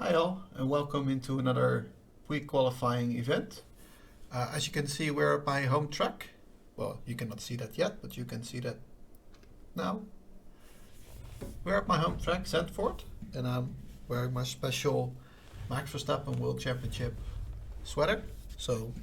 Hi all, and welcome into another pre-qualifying event. As you can see, we're at my home track. Well, you cannot see that yet, but you can see that now. We're at my home track, Zandvoort, and I'm wearing my special Max Verstappen World Championship sweater. So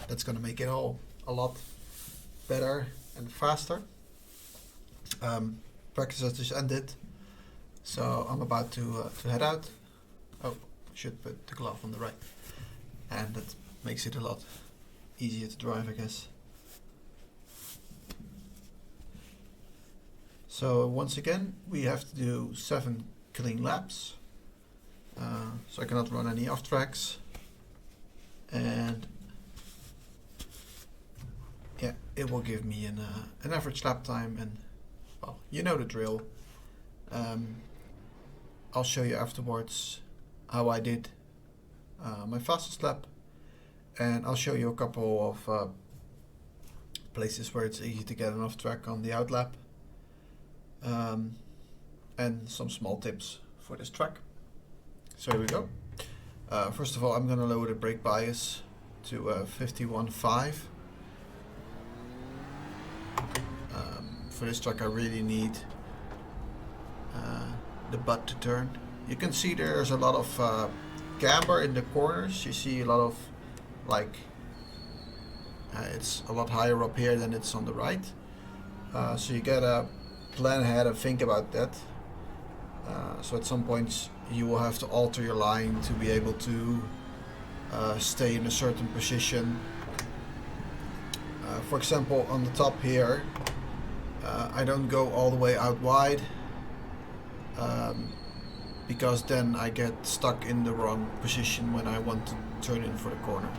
that's gonna make it all a lot better and faster. Practice has just ended, so I'm about to head out. Oh, should put the glove on the right. And that makes it a lot easier to drive, I guess. So once again, we have to do 7 clean laps. So I cannot run any off tracks. And yeah, it will give me an average lap time, and well, you know the drill. I'll show you afterwards how I did my fastest lap, and I'll show you a couple of places where it's easy to get an off track on the out lap, and some small tips for this track. So here we go. First of all, I'm gonna lower the brake bias to 51.5. For this track I really need the butt to turn. You can see there's a lot of camber in the corners. You see a lot of it's a lot higher up here than it's on the right. So you gotta plan ahead and think about that. So at some points you will have to alter your line to be able to stay in a certain position. For example, on the top here, I don't go all the way out wide. Because then I get stuck in the wrong position when I want to turn in for the corner.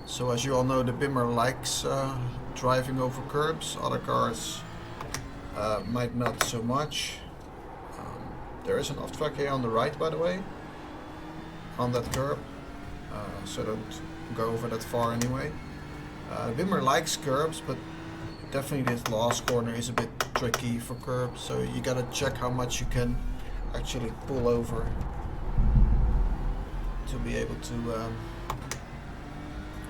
So as you all know, the Bimmer likes driving over curbs. Other cars might not so much. There is an off track here on the right, by the way, on that curb, so don't go over that far anyway. Bimmer likes curbs, but definitely this last corner is a bit tricky for curbs, so you gotta check how much you can actually pull over to be able to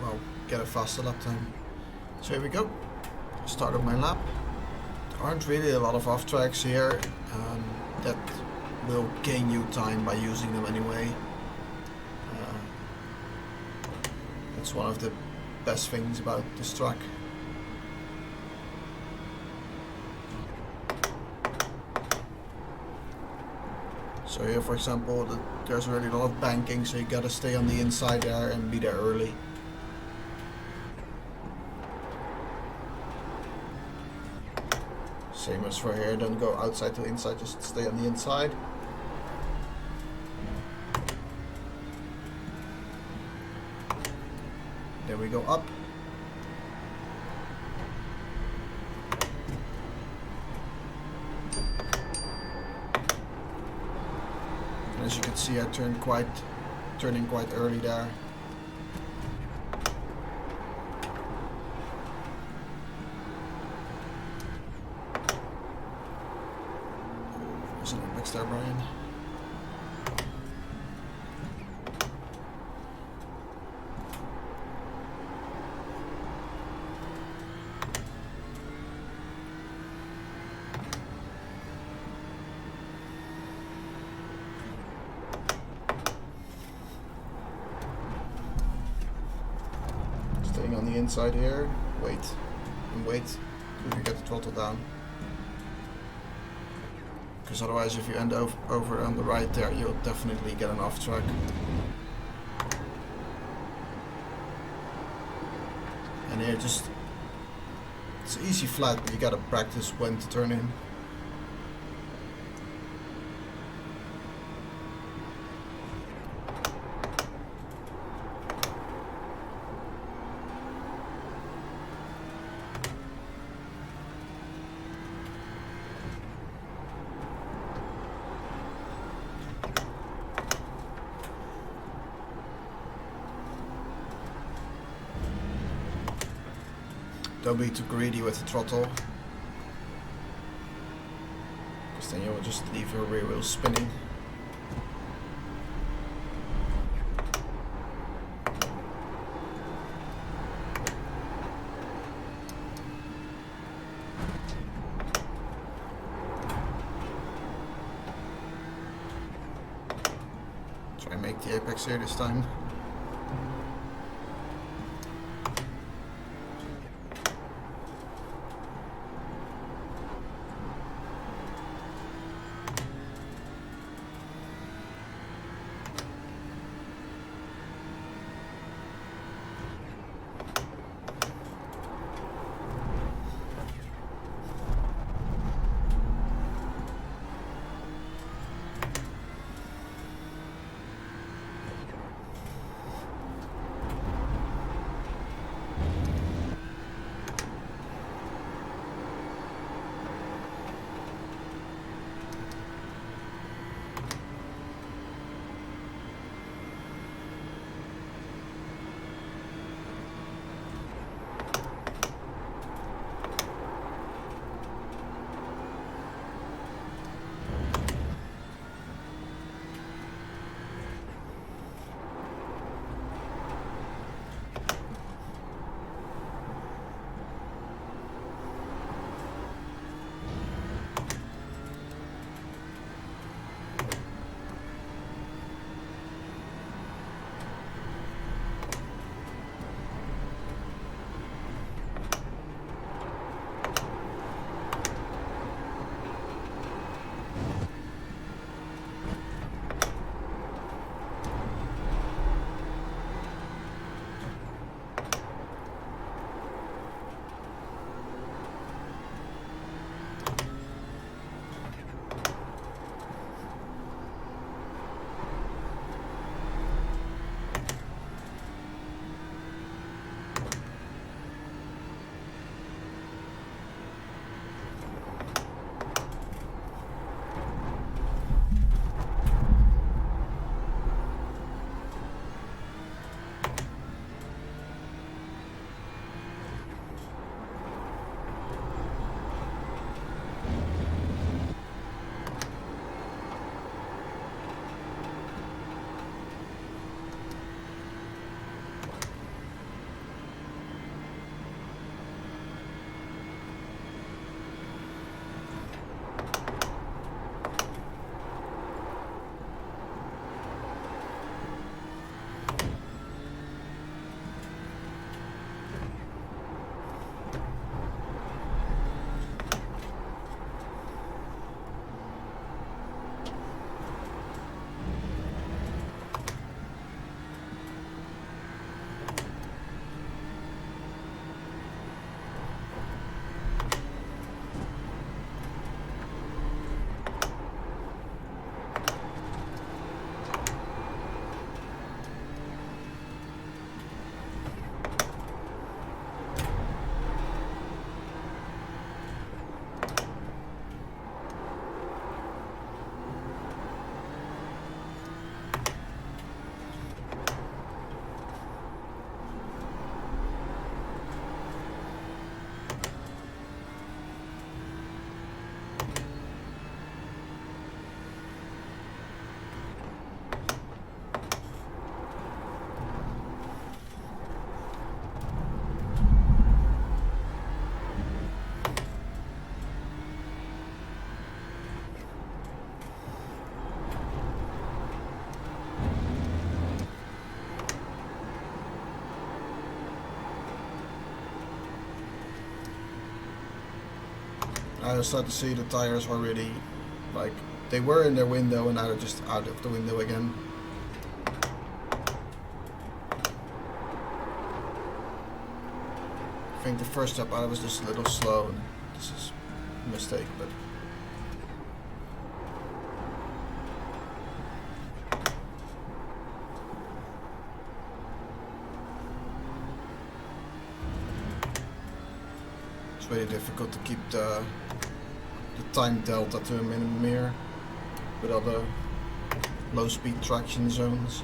well, get a faster lap time. So here we go, start of my lap. There aren't really a lot of off tracks here, that will gain you time by using them anyway. It's one of the best things about this track. So here, for example, there's really a lot of banking, so you gotta stay on the inside there and be there early. Same as for here, don't go outside to inside, just stay on the inside. There we go, up. And as you can see, I turning quite early there. There's an next there, Brian. Staying on the inside here, wait till you get the throttle down. Because otherwise, if you end over on the right there, you'll definitely get an off track. And here it's easy flat, but you gotta practice when to turn in. Don't be too greedy with the throttle, because then you'll just leave your rear wheel spinning. Try and make the apex here this time. I start to see the tires already, like, they were in their window and now they're just out of the window again. I think the first step I was just a little slow, and this is a mistake, but it's really difficult to keep the time delta to a minimum here with all the low speed traction zones.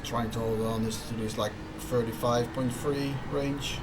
trying to hold on to this like 35.3 range.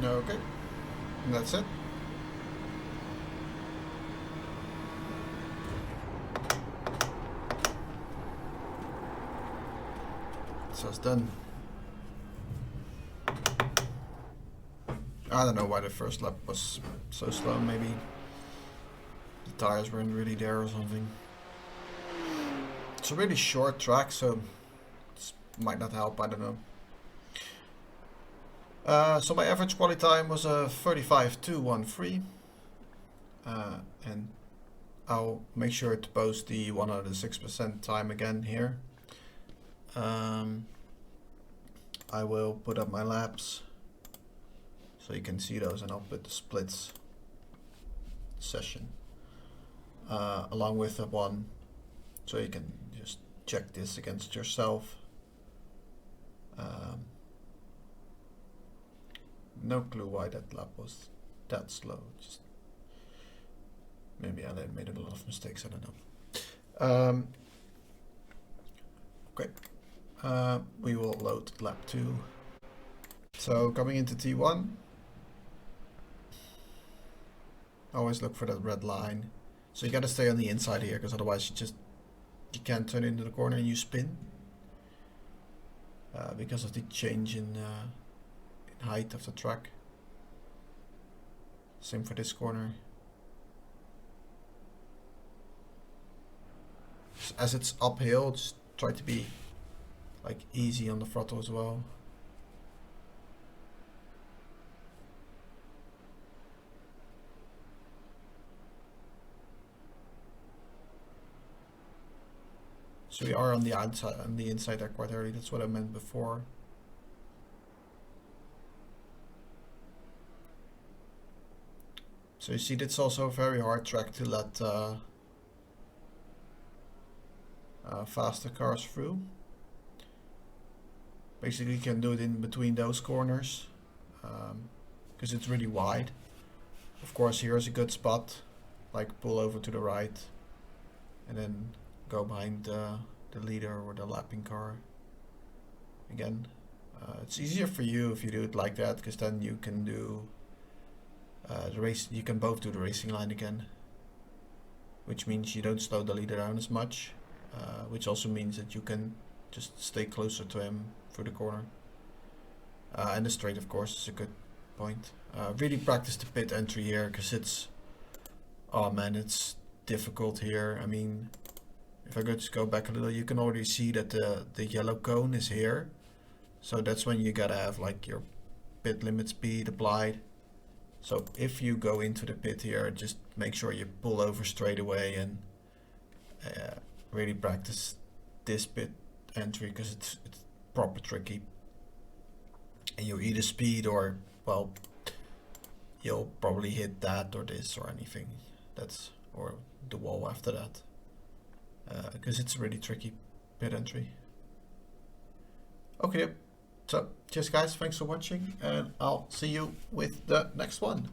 Okay, and that's it. So it's done. I don't know why the first lap was so slow. Maybe the tires weren't really there or something. It's a really short track, so it might not help. I don't know. So my average quali time was a 35.213, and I'll make sure to post the 106% time again here. I will put up my laps so you can see those, and I'll put the splits session along with the one, so you can just check this against yourself. No clue why that lap was that slow. Just maybe I made a lot of mistakes. I don't know. Okay, we will load lap 2. So coming into T1, always look for that red line. So you got to stay on the inside here, because otherwise you can't turn into the corner and you spin because of the change in height of the track. Same for this corner. As it's uphill, just try to be like easy on the throttle as well. So we are on the outside, on the inside there quite early. That's what I meant before. So you see, it's also a very hard track to let faster cars through. Basically, you can do it in between those corners because it's really wide. Of course, here's a good spot, like pull over to the right and then go behind the leader or the lapping car. Again, it's easier for you if you do it like that, because then you can do the race. You can both do the racing line again, which means you don't slow the leader down as much, which also means that you can just stay closer to him through the corner. And the straight, of course, is a good point. Really practice the pit entry here, because it's, oh man, it's difficult here. I mean, if I just go back a little, you can already see that the yellow cone is here. So that's when you gotta have like your pit limit speed applied. So if you go into the pit here, just make sure you pull over straight away and really practice this pit entry, because it's proper tricky. And you either speed or, well, you'll probably hit that or this or anything. That's, or the wall after that. Because it's a really tricky pit entry. Okay, so cheers guys, thanks for watching, and I'll see you with the next one.